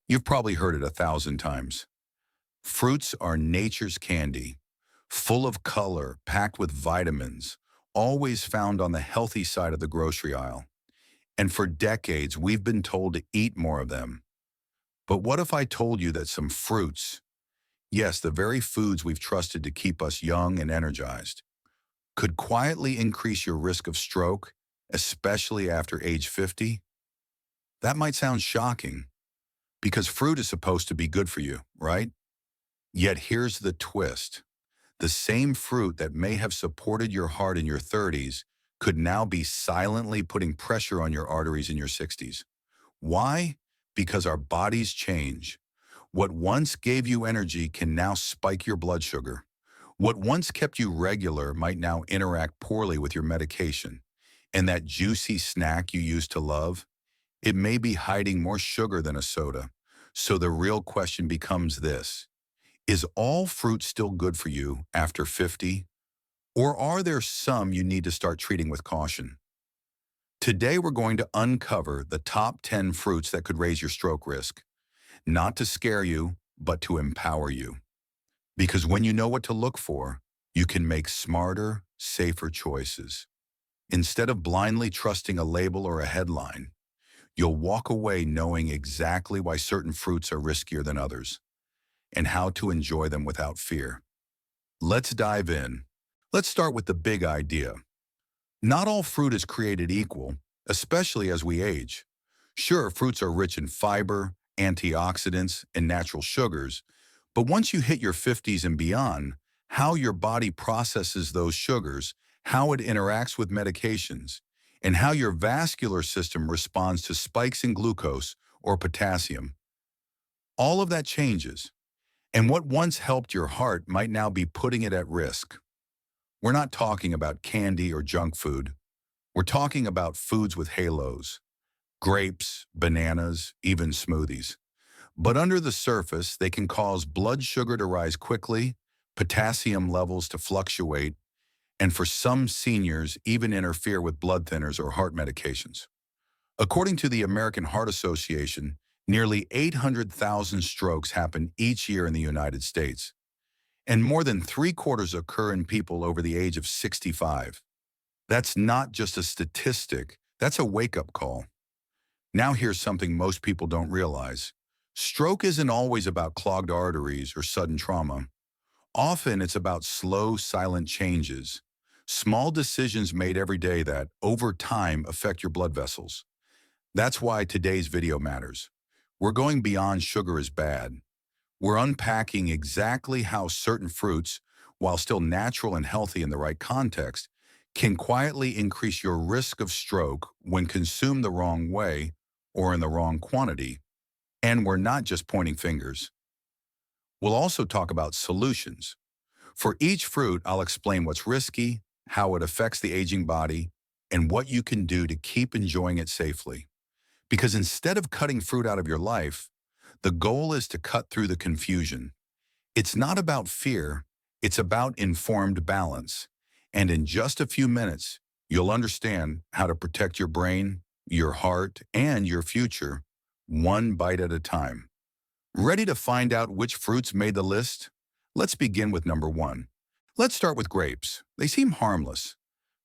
You've probably heard it 1,000 times. Fruits are nature's candy, full of color, packed with vitamins, always found on the healthy side of the grocery aisle. And for decades, we've been told to eat more of them. But what if I told you that some fruits, yes, the very foods we've trusted to keep us young and energized, could quietly increase your risk of stroke, especially after age 50? That might sound shocking, because fruit is supposed to be good for you, right? Yet here's the twist. The same fruit that may have supported your heart in your 30s could now be silently putting pressure on your arteries in your 60s. Why? Because our bodies change. What once gave you energy can now spike your blood sugar. What once kept you regular might now interact poorly with your medication. And that juicy snack you used to love, it may be hiding more sugar than a soda. So the real question becomes this: is all fruit still good for you after 50? Or are there some you need to start treating with caution? Today, we're going to uncover the top 10 fruits that could raise your stroke risk, not to scare you, but to empower you. Because when you know what to look for, you can make smarter, safer choices. Instead of blindly trusting a label or a headline, you'll walk away knowing exactly why certain fruits are riskier than others and how to enjoy them without fear. Let's dive in. Let's start with the big idea. Not all fruit is created equal, especially as we age. Sure, fruits are rich in fiber, antioxidants, and natural sugars, but once you hit your 50s and beyond, how your body processes those sugars, how it interacts with medications, and how your vascular system responds to spikes in glucose or potassium, all of that changes. And what once helped your heart might now be putting it at risk. We're not talking about candy or junk food. We're talking about foods with halos: grapes, bananas, even smoothies. But under the surface, they can cause blood sugar to rise quickly, potassium levels to fluctuate, and for some seniors, even interfere with blood thinners or heart medications. According to the American Heart Association, nearly 800,000 strokes happen each year in the United States, and more than three-quarters occur in people over the age of 65. That's not just a statistic, that's a wake-up call. Now here's something most people don't realize. Stroke isn't always about clogged arteries or sudden trauma. Often it's about slow, silent changes, small decisions made every day that, over time, affect your blood vessels. That's why today's video matters. We're going beyond sugar is bad. We're unpacking exactly how certain fruits, while still natural and healthy in the right context, can quietly increase your risk of stroke when consumed the wrong way or in the wrong quantity. And we're not just pointing fingers. We'll also talk about solutions. For each fruit, I'll explain what's risky, how it affects the aging body, and what you can do to keep enjoying it safely. Because instead of cutting fruit out of your life, the goal is to cut through the confusion. It's not about fear, it's about informed balance. And in just a few minutes, you'll understand how to protect your brain, your heart, and your future, one bite at a time. Ready to find out which fruits made the list? Let's begin with number one. Let's start with grapes. They seem harmless.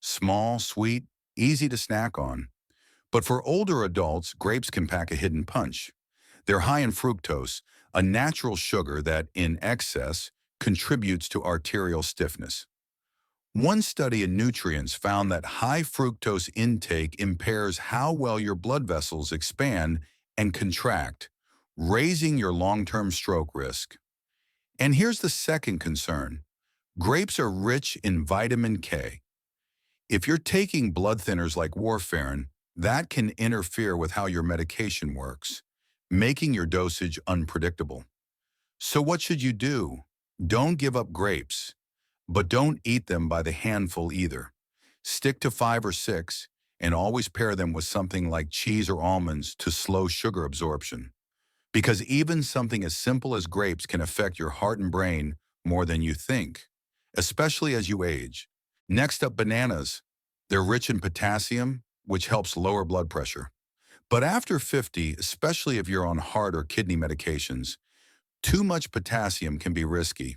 Small, sweet, easy to snack on. But for older adults, grapes can pack a hidden punch. They're high in fructose, a natural sugar that, in excess, contributes to arterial stiffness. One study in Nutrients found that high fructose intake impairs how well your blood vessels expand and contract, raising your long-term stroke risk. And here's the second concern. Grapes are rich in vitamin K. If you're taking blood thinners like warfarin, that can interfere with how your medication works, making your dosage unpredictable. So what should you do? Don't give up grapes, but don't eat them by the handful either. Stick to 5 or 6 and always pair them with something like cheese or almonds to slow sugar absorption. Because even something as simple as grapes can affect your heart and brain more than you think, especially as you age. Next up, bananas. They're rich in potassium, which helps lower blood pressure. But after 50, especially if you're on heart or kidney medications, too much potassium can be risky.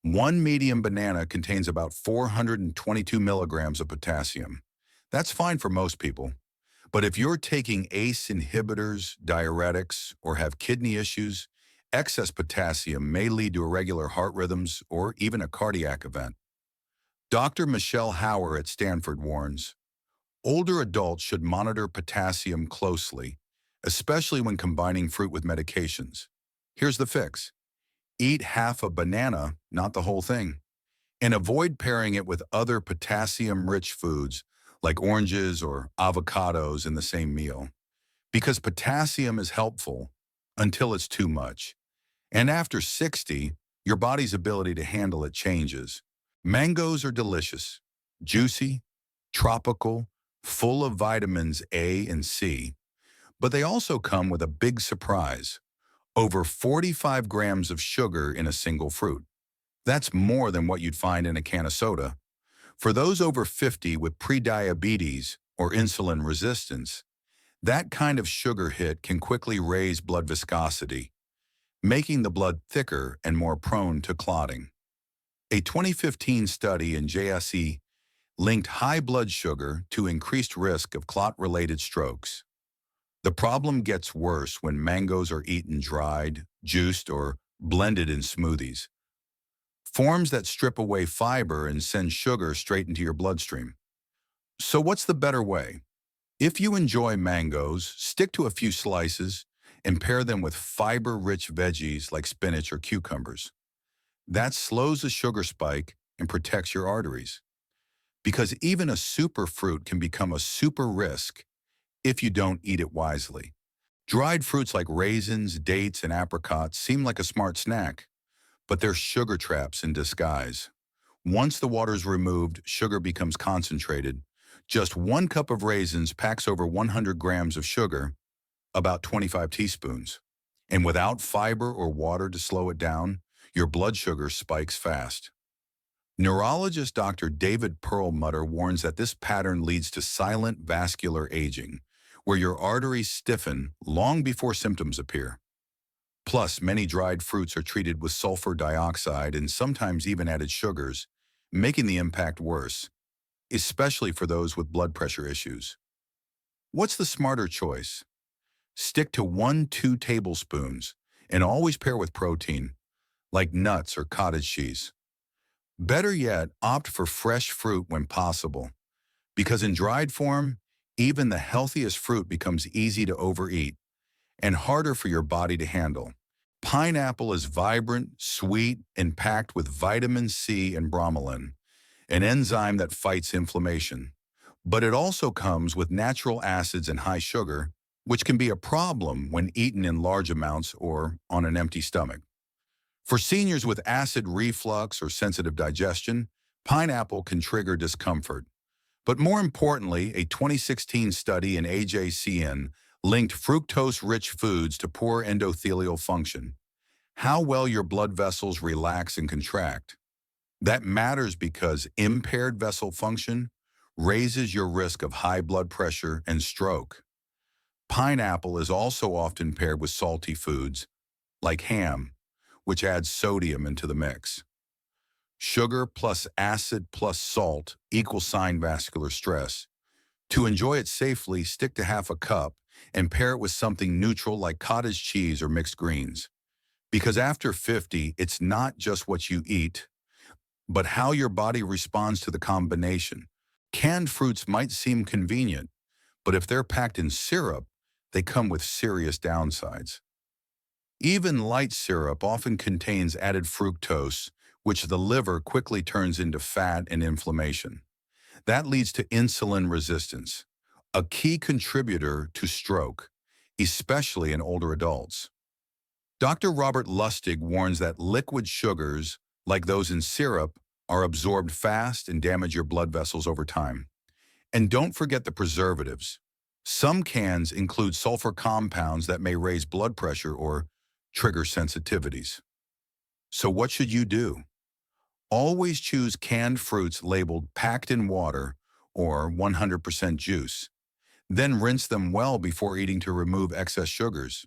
One medium banana contains about 422 milligrams of potassium. That's fine for most people. But if you're taking ACE inhibitors, diuretics, or have kidney issues, excess potassium may lead to irregular heart rhythms or even a cardiac event. Dr. Michelle Hauer at Stanford warns, older adults should monitor potassium closely, especially when combining fruit with medications. Here's the fix. Eat half a banana, not the whole thing, and avoid pairing it with other potassium-rich foods like oranges or avocados in the same meal, because potassium is helpful until it's too much. And after 60, your body's ability to handle it changes. Mangoes are delicious, juicy, tropical, full of vitamins A and C, but they also come with a big surprise: over 45 grams of sugar in a single fruit. That's more than what you'd find in a can of soda. For those over 50 with prediabetes or insulin resistance, that kind of sugar hit can quickly raise blood viscosity, making the blood thicker and more prone to clotting. A 2015 study in JSE linked high blood sugar to increased risk of clot-related strokes. The problem gets worse when mangoes are eaten dried, juiced, or blended in smoothies, forms that strip away fiber and send sugar straight into your bloodstream. So what's the better way? If you enjoy mangoes, stick to a few slices and pair them with fiber-rich veggies like spinach or cucumbers. That slows the sugar spike and protects your arteries. Because even a super fruit can become a super risk if you don't eat it wisely. Dried fruits like raisins, dates, and apricots seem like a smart snack, but they're sugar traps in disguise. Once the water's removed, sugar becomes concentrated. Just 1 cup of raisins packs over 100 grams of sugar, about 25 teaspoons. And without fiber or water to slow it down, your blood sugar spikes fast. Neurologist Dr. David Perlmutter warns that this pattern leads to silent vascular aging, where your arteries stiffen long before symptoms appear. Plus, many dried fruits are treated with sulfur dioxide and sometimes even added sugars, making the impact worse, especially for those with blood pressure issues. What's the smarter choice? Stick to 1-2 tablespoons and always pair with protein, like nuts or cottage cheese. Better yet, opt for fresh fruit when possible, because in dried form, even the healthiest fruit becomes easy to overeat and harder for your body to handle. Pineapple is vibrant, sweet, and packed with vitamin C and bromelain, an enzyme that fights inflammation. But it also comes with natural acids and high sugar, which can be a problem when eaten in large amounts or on an empty stomach. For seniors with acid reflux or sensitive digestion, pineapple can trigger discomfort. But more importantly, a 2016 study in AJCN linked fructose-rich foods to poor endothelial function, how well your blood vessels relax and contract. That matters because impaired vessel function raises your risk of high blood pressure and stroke. Pineapple is also often paired with salty foods, like ham, which adds sodium into the mix. Sugar plus acid plus salt equals sign vascular stress. To enjoy it safely, stick to half a cup and pair it with something neutral like cottage cheese or mixed greens. Because after 50, it's not just what you eat, but how your body responds to the combination. Canned fruits might seem convenient, but if they're packed in syrup, they come with serious downsides. Even light syrup often contains added fructose, which the liver quickly turns into fat and inflammation. That leads to insulin resistance, a key contributor to stroke, especially in older adults. Dr. Robert Lustig warns that liquid sugars, like those in syrup, are absorbed fast and damage your blood vessels over time. And don't forget the preservatives. Some cans include sulfur compounds that may raise blood pressure or trigger sensitivities. So what should you do? Always choose canned fruits labeled packed in water or 100% juice. Then rinse them well before eating to remove excess sugars.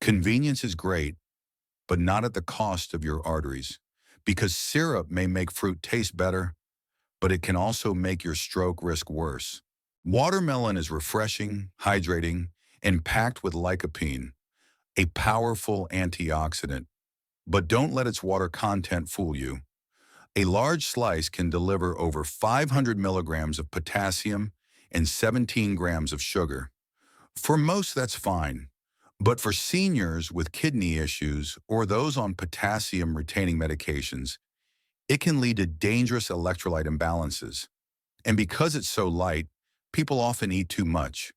Convenience is great, but not at the cost of your arteries. Because syrup may make fruit taste better, but it can also make your stroke risk worse. Watermelon is refreshing, hydrating, and packed with lycopene, a powerful antioxidant. But don't let its water content fool you. A large slice can deliver over 500 milligrams of potassium and 17 grams of sugar. For most, that's fine. But for seniors with kidney issues or those on potassium-retaining medications, it can lead to dangerous electrolyte imbalances. And because it's so light, people often eat too much,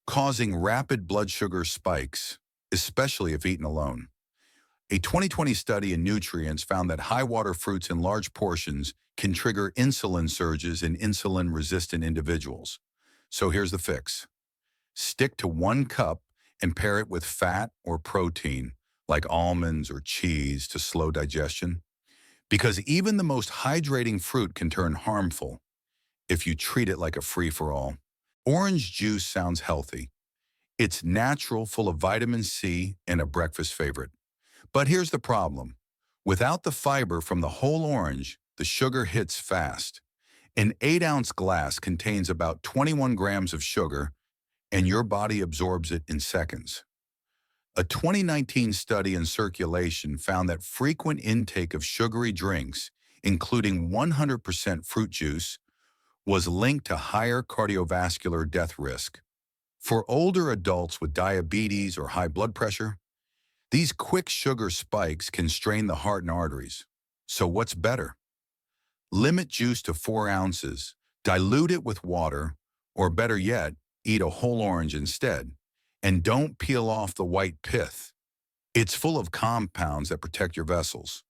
causing rapid blood sugar spikes, especially if eaten alone. A 2020 study in nutrients found that high-water fruits in large portions can trigger insulin surges in insulin-resistant individuals. So here's the fix. Stick to 1 cup and pair it with fat or protein, like almonds or cheese, to slow digestion. Because even the most hydrating fruit can turn harmful if you treat it like a free-for-all. Orange juice sounds healthy. It's natural, full of vitamin C, and a breakfast favorite. But here's the problem. Without the fiber from the whole orange, the sugar hits fast. An 8-ounce glass contains about 21 grams of sugar, and your body absorbs it in seconds. A 2019 study in Circulation found that frequent intake of sugary drinks, including 100% fruit juice, was linked to higher cardiovascular death risk. For older adults with diabetes or high blood pressure, these quick sugar spikes can strain the heart and arteries. So what's better? Limit juice to 4 ounces, dilute it with water, or better yet, eat a whole orange instead. And don't peel off the white pith. It's full of compounds that protect your vessels.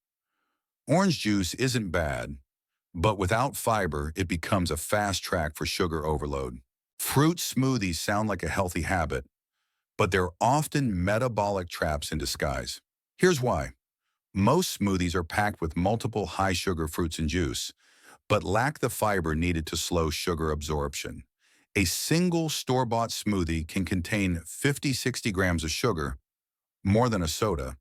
Orange juice isn't bad, but without fiber, it becomes a fast track for sugar overload. Fruit smoothies sound like a healthy habit, but they're often metabolic traps in disguise. Here's why. Most smoothies are packed with multiple high-sugar fruits and juice, but lack the fiber needed to slow sugar absorption. A single store-bought smoothie can contain 50-60 grams of sugar, more than a soda,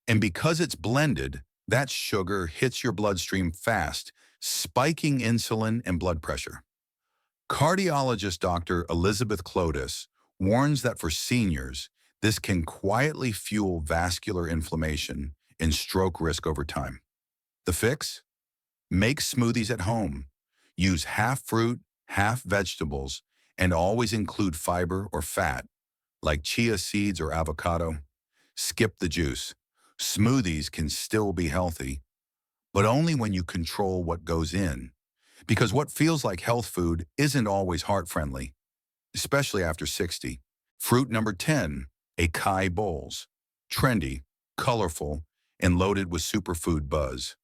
and because it's blended, that sugar hits your bloodstream fast, spiking insulin and blood pressure. Cardiologist Dr. Elizabeth Clotis warns that for seniors, this can quietly fuel vascular inflammation and stroke risk over time. The fix? Make smoothies at home. Use half fruit, half vegetables, and always include fiber or fat, like chia seeds or avocado. Skip the juice. Smoothies can still be healthy, but only when you control what goes in. Because what feels like health food isn't always heart-friendly, especially after 60. Fruit number 10, acai bowls. Trendy, colorful, and loaded with superfood buzz.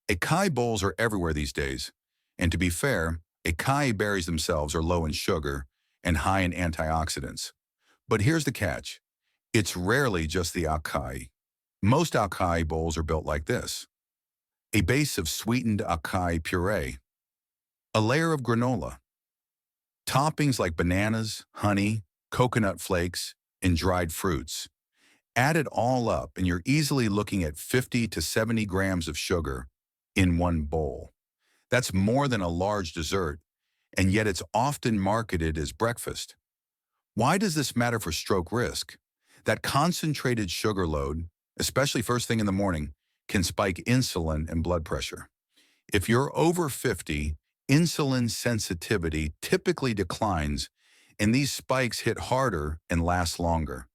Acai bowls are everywhere these days, and to be fair, acai berries themselves are low in sugar and high in antioxidants. But here's the catch. It's rarely just the acai. Most acai bowls are built like this. A base of sweetened acai puree. A layer of granola. Toppings like bananas, honey, coconut flakes, and dried fruits. Add it all up and you're easily looking at 50 to 70 grams of sugar in one bowl. That's more than a large dessert, and yet it's often marketed as breakfast. Why does this matter for stroke risk? That concentrated sugar load, especially first thing in the morning, can spike insulin and blood pressure. If you're over 50, insulin sensitivity typically declines, and these spikes hit harder and last longer.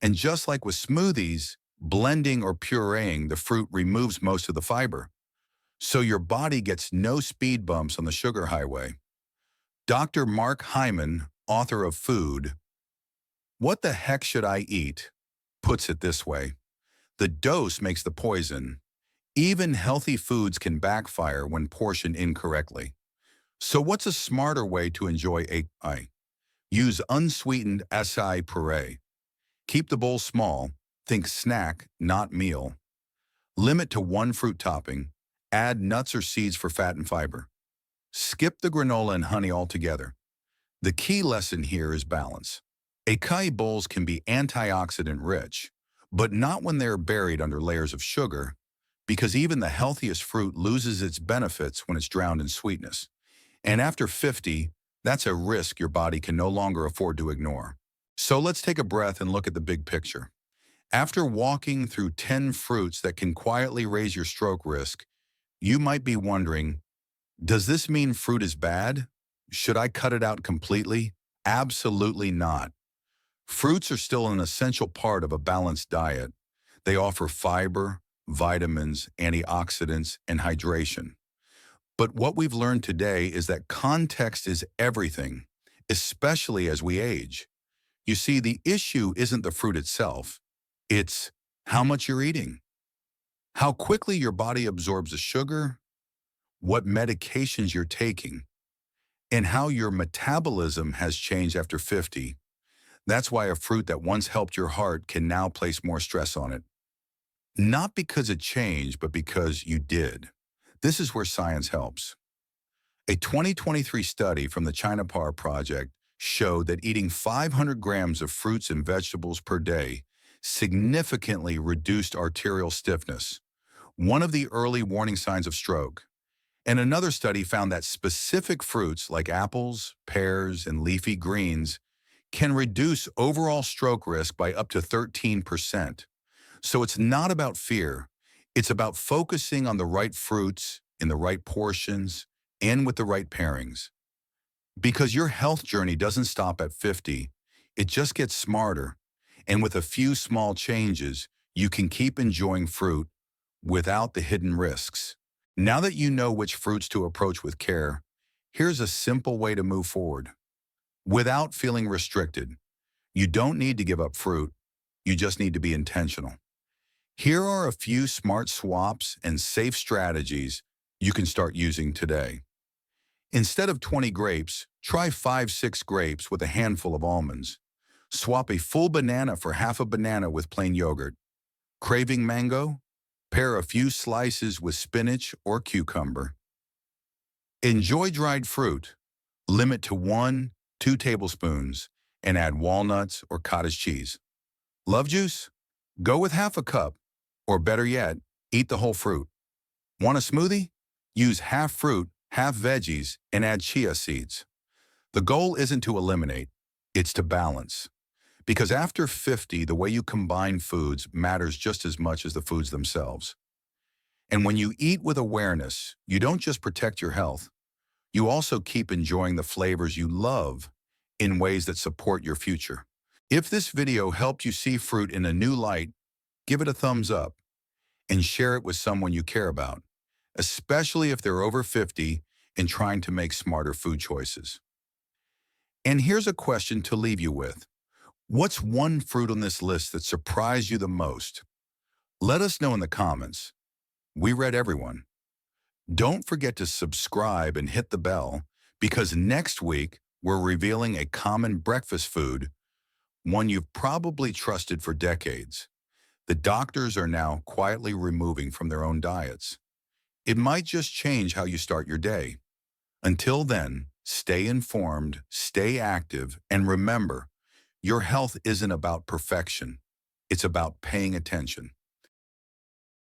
And just like with smoothies, blending or pureeing the fruit removes most of the fiber. So your body gets no speed bumps on the sugar highway. Dr. Mark Hyman, author of Food, What the Heck Should I Eat?, puts it this way. The dose makes the poison. Even healthy foods can backfire when portioned incorrectly. So what's a smarter way to enjoy acai? Use unsweetened acai puree. Keep the bowl small. Think snack, not meal. Limit to 1 fruit topping. Add nuts or seeds for fat and fiber. Skip the granola and honey altogether. The key lesson here is balance. Acai bowls can be antioxidant rich, but not when they're buried under layers of sugar, because even the healthiest fruit loses its benefits when it's drowned in sweetness. And after 50, that's a risk your body can no longer afford to ignore. So let's take a breath and look at the big picture. After walking through 10 fruits that can quietly raise your stroke risk, you might be wondering, does this mean fruit is bad? Should I cut it out completely? Absolutely not. Fruits are still an essential part of a balanced diet. They offer fiber, vitamins, antioxidants, and hydration. But what we've learned today is that context is everything, especially as we age. You see, the issue isn't the fruit itself. It's how much you're eating, how quickly your body absorbs the sugar, what medications you're taking, and how your metabolism has changed after 50. That's why a fruit that once helped your heart can now place more stress on it. Not because it changed, but because you did. This is where science helps. A 2023 study from the China Par Project showed that eating 500 grams of fruits and vegetables per day significantly reduced arterial stiffness, one of the early warning signs of stroke. And another study found that specific fruits like apples, pears, and leafy greens can reduce overall stroke risk by up to 13%. So it's not about fear. It's about focusing on the right fruits in the right portions and with the right pairings. Because your health journey doesn't stop at 50, it just gets smarter. And with a few small changes, you can keep enjoying fruit without the hidden risks. Now that you know which fruits to approach with care, here's a simple way to move forward. Without feeling restricted, you don't need to give up fruit, you just need to be intentional. Here are a few smart swaps and safe strategies you can start using today. Instead of 20 grapes, try 5-6 grapes with a handful of almonds. Swap a full banana for half a banana with plain yogurt. Craving mango? Pair a few slices with spinach or cucumber. Enjoy dried fruit. Limit to 1-2 tablespoons and add walnuts or cottage cheese. Love juice? Go with half a cup, or better yet, eat the whole fruit. Want a smoothie? Use half fruit, half veggies, and add chia seeds. The goal isn't to eliminate, it's to balance. Because after 50, the way you combine foods matters just as much as the foods themselves. And when you eat with awareness, you don't just protect your health, you also keep enjoying the flavors you love in ways that support your future. If this video helped you see fruit in a new light, give it a thumbs up and share it with someone you care about, especially if they're over 50 and trying to make smarter food choices. And here's a question to leave you with. What's one fruit on this list that surprised you the most? Let us know in the comments. We read everyone. Don't forget to subscribe and hit the bell, because next week we're revealing a common breakfast food, one you've probably trusted for decades. The doctors are now quietly removing from their own diets. It might just change how you start your day. Until then, stay informed, stay active, and remember, your health isn't about perfection. It's about paying attention.